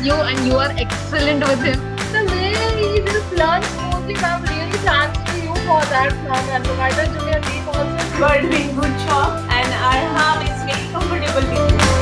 you and you are excellent with him. The way he just learns smoothly, ma'am, really thanks to you for that, ma'am. And the WhiteHat Jr. team also. You are doing good job and Arham is very comfortable with you.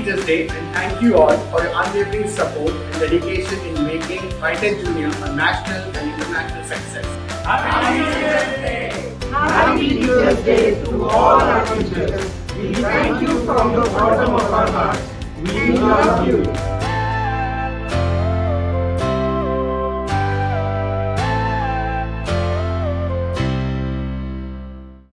Teachers Day, and thank you all for your unwavering support and dedication in making WhiteHat Jr. a national and international success. Happy Teachers Day! Happy Teachers Day to all our teachers. We thank you from the bottom of our hearts. We love you.